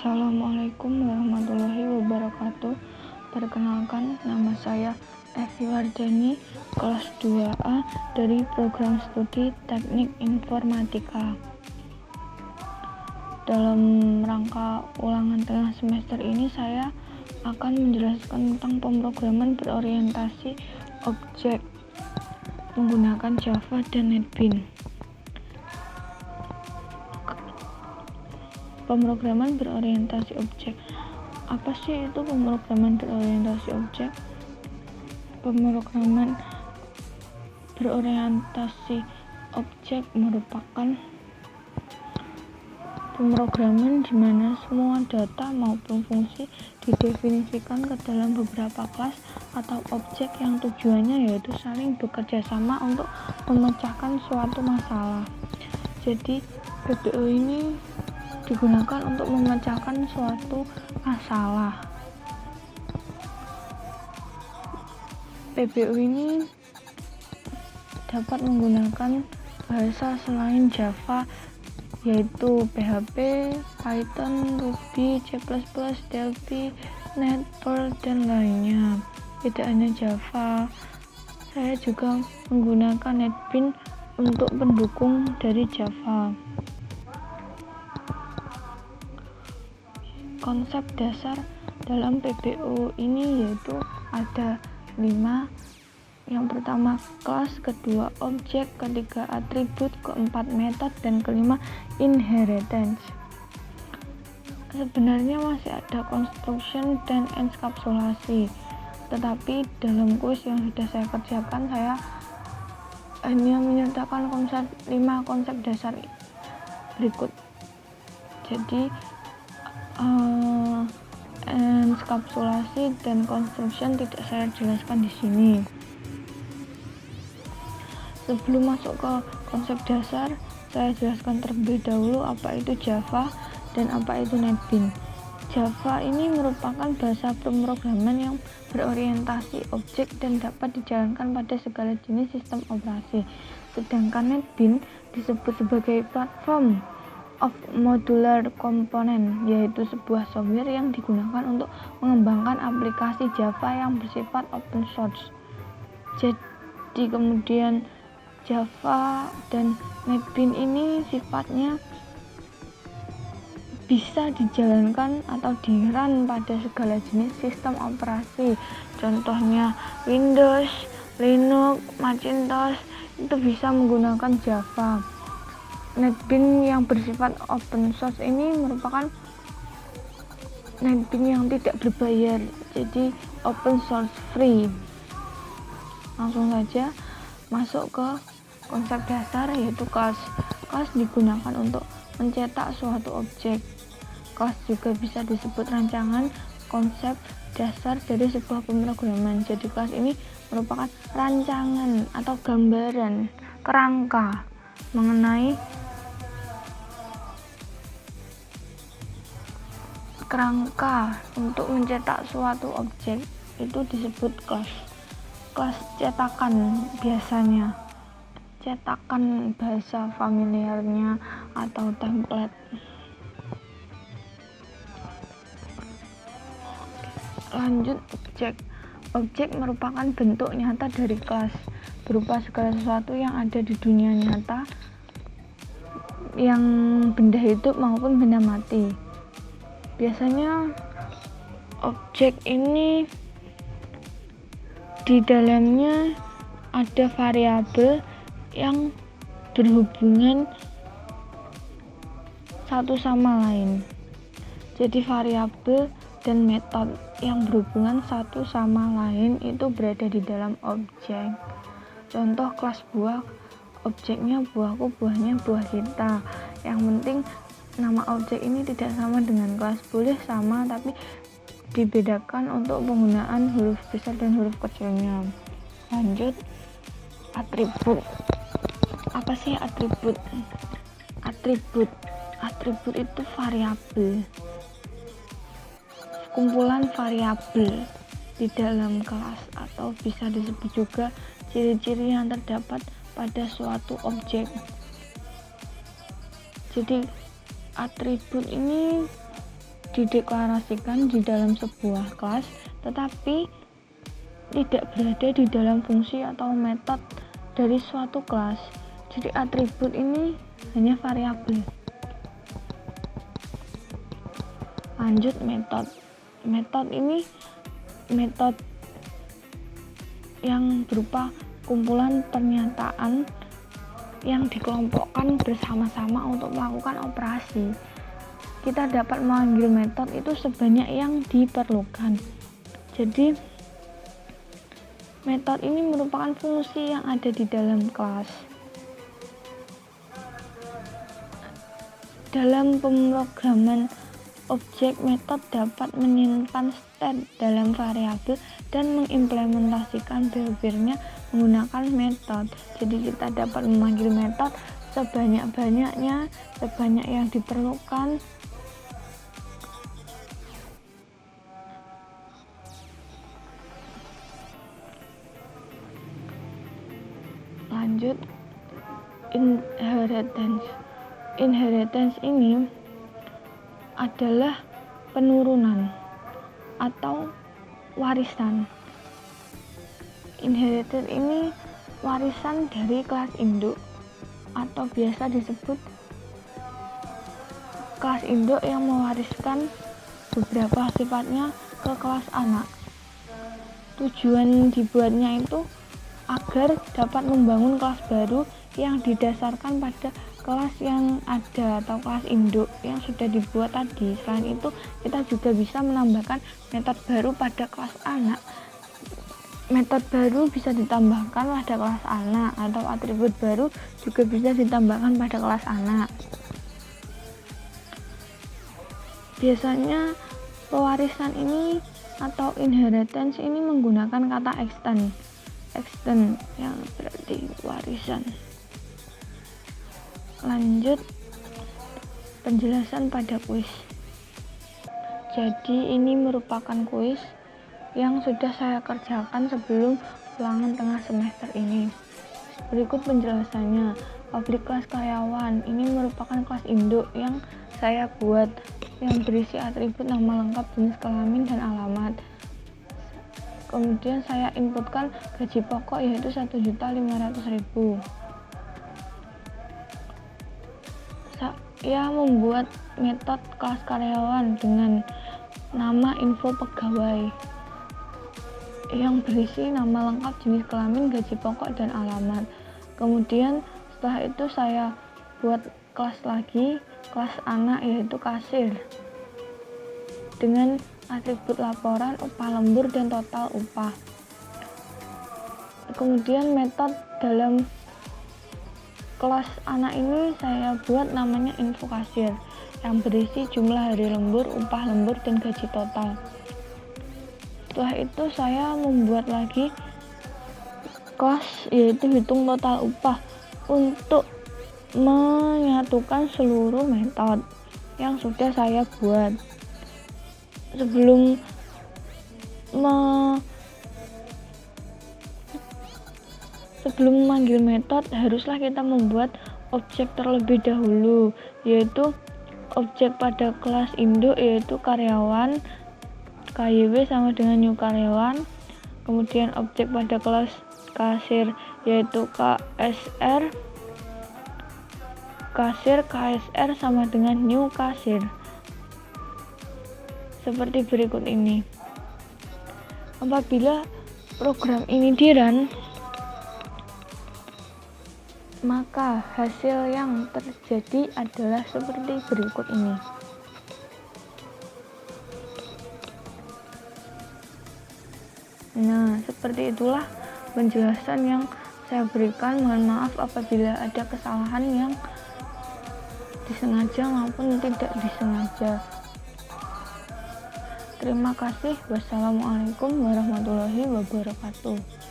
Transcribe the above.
Assalamualaikum warahmatullahi wabarakatuh. Perkenalkan, nama saya Evi Wardani, kelas 2A dari program studi Teknik Informatika. Dalam rangka ulangan tengah semester ini, saya akan menjelaskan tentang pemrograman berorientasi objek menggunakan Java dan NetBeans. Pemrograman berorientasi objek. Apa sih itu pemrograman berorientasi objek? Pemrograman berorientasi objek merupakan pemrograman di mana semua data maupun fungsi didefinisikan ke dalam beberapa kelas atau objek yang tujuannya yaitu saling bekerja sama untuk memecahkan suatu masalah. Jadi PBO ini digunakan untuk memecahkan suatu masalah. PBO ini dapat menggunakan bahasa selain Java yaitu PHP, Python, Ruby, C++, Delphi, Net, Perl, dan lainnya. Tidak hanya Java, saya juga menggunakan NetBeans untuk pendukung dari Java. Konsep dasar dalam PBO ini yaitu ada 5. Yang pertama kelas, kedua objek, ketiga atribut, keempat metode, dan kelima inheritance. Sebenarnya masih ada construction dan enkapsulasi, tetapi dalam kuis yang sudah saya kerjakan saya hanya menyertakan 5 konsep dasar berikut. Jadi enkapsulasi dan construction tidak saya jelaskan di sini. Sebelum masuk ke konsep dasar, saya jelaskan terlebih dahulu apa itu Java dan apa itu NetBeans. Java ini merupakan bahasa pemrograman yang berorientasi objek dan dapat dijalankan pada segala jenis sistem operasi. Sedangkan NetBeans disebut sebagai platform of modular component, yaitu sebuah software yang digunakan untuk mengembangkan aplikasi Java yang bersifat open source. Jadi kemudian Java dan NetBeans ini sifatnya bisa dijalankan atau di-run pada segala jenis sistem operasi. Contohnya Windows, Linux, Macintosh itu bisa menggunakan Java. NetBeans yang bersifat open source ini merupakan NetBeans yang tidak berbayar, jadi open source free. Langsung saja masuk ke konsep dasar yaitu kelas. Kelas digunakan untuk mencetak suatu objek. Kelas juga bisa disebut rancangan konsep dasar dari sebuah pemrograman. Jadi kelas ini merupakan rancangan atau gambaran kerangka mengenai kerangka untuk mencetak suatu objek, itu disebut kelas. Kelas cetakan biasanya, cetakan bahasa familiarnya atau template. Lanjut objek. Objek merupakan bentuk nyata dari kelas, berupa segala sesuatu yang ada di dunia nyata, yang benda hidup maupun benda mati. Biasanya objek ini di dalamnya ada variabel yang berhubungan satu sama lain. Jadi variabel dan metode yang berhubungan satu sama lain itu berada di dalam objek. Contoh kelas buah, objeknya buahku, buahnya buah kita. Yang penting nama objek ini tidak sama dengan kelas, boleh sama tapi dibedakan untuk penggunaan huruf besar dan huruf kecilnya. Lanjut, atribut. Apa sih atribut? Atribut itu variabel, kumpulan variabel di dalam kelas, atau bisa disebut juga ciri-ciri yang terdapat pada suatu objek. Jadi atribut ini dideklarasikan di dalam sebuah kelas, tetapi tidak berada di dalam fungsi atau metode dari suatu kelas. Jadi atribut ini hanya variabel. Lanjut metode. Metode ini metode yang berupa kumpulan pernyataan yang dikelompokkan bersama-sama untuk melakukan operasi. Kita dapat memanggil metode itu sebanyak yang diperlukan. Jadi metode ini merupakan fungsi yang ada di dalam kelas. Dalam pemrograman objek, metode dapat menyimpan state dalam variabel dan mengimplementasikan behaviornya menggunakan metode. Jadi kita dapat memanggil metode sebanyak-banyaknya, sebanyak yang diperlukan. Lanjut, inheritance. Inheritance ini adalah penurunan atau warisan. Inherited ini warisan dari kelas induk atau biasa disebut kelas induk yang mewariskan beberapa sifatnya ke kelas anak. Tujuan dibuatnya itu agar dapat membangun kelas baru yang didasarkan pada kelas yang ada atau kelas induk yang sudah dibuat tadi. Selain itu, kita juga bisa menambahkan metode baru pada kelas anak. Metode baru bisa ditambahkan pada kelas anak, atau atribut baru juga bisa ditambahkan pada kelas anak. Biasanya pewarisan ini atau inheritance ini menggunakan kata extend yang berarti warisan. Lanjut, penjelasan pada kuis. Jadi ini merupakan kuis yang sudah saya kerjakan sebelum ulangan tengah semester ini. Berikut penjelasannya. Public kelas karyawan ini merupakan kelas induk yang saya buat, yang berisi atribut nama lengkap, jenis kelamin, dan alamat. Kemudian saya inputkan gaji pokok yaitu 1.500.000. Saya membuat metode kelas karyawan dengan nama info pegawai yang berisi nama lengkap, jenis kelamin, gaji pokok, dan alamat. Kemudian setelah itu saya buat kelas lagi, kelas anak yaitu kasir, dengan atribut laporan, upah lembur, dan total upah. Kemudian metode dalam kelas anak ini saya buat namanya info kasir yang berisi jumlah hari lembur, upah lembur, dan gaji total. Setelah itu saya membuat lagi kelas yaitu hitung total upah untuk menyatukan seluruh metode yang sudah saya buat. Sebelum memanggil metode, haruslah kita membuat objek terlebih dahulu, yaitu objek pada kelas induk yaitu karyawan, KYW sama dengan new karyawan. Kemudian objek pada kelas kasir yaitu KSR, kasir, KSR sama dengan new kasir. Seperti berikut ini. Apabila program ini di-run, maka hasil yang terjadi adalah seperti berikut ini. Nah, seperti itulah penjelasan yang saya berikan. Mohon maaf apabila ada kesalahan yang disengaja maupun tidak disengaja. Terima kasih. Wassalamualaikum warahmatullahi wabarakatuh.